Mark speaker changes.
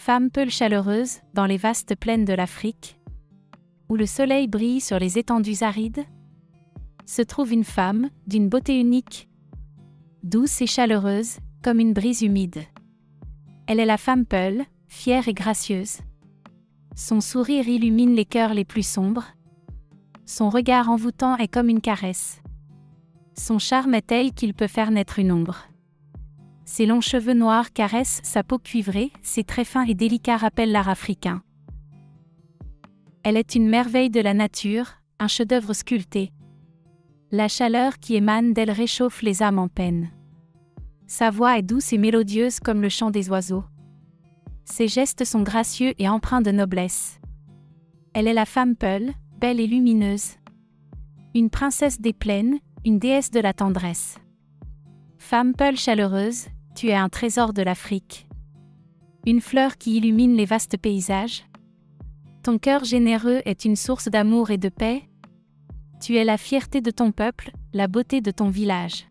Speaker 1: Femme Peul chaleureuse, dans les vastes plaines de l'Afrique, où le soleil brille sur les étendues arides, se trouve une femme, d'une beauté unique, douce et chaleureuse, comme une brise humide. Elle est la femme Peul, fière et gracieuse. Son sourire illumine les cœurs les plus sombres. Son regard envoûtant est comme une caresse. Son charme est tel qu'il peut faire naître une ombre. Ses longs cheveux noirs caressent sa peau cuivrée, ses traits fins et délicats rappellent l'art africain. Elle est une merveille de la nature, un chef-d'œuvre sculpté. La chaleur qui émane d'elle réchauffe les âmes en peine. Sa voix est douce et mélodieuse comme le chant des oiseaux. Ses gestes sont gracieux et empreints de noblesse. Elle est la femme Peul, belle et lumineuse. Une princesse des plaines, une déesse de la tendresse. Femme Peul chaleureuse, tu es un trésor de l'Afrique. Une fleur qui illumine les vastes paysages. Ton cœur généreux est une source d'amour et de paix. Tu es la fierté de ton peuple, la beauté de ton village.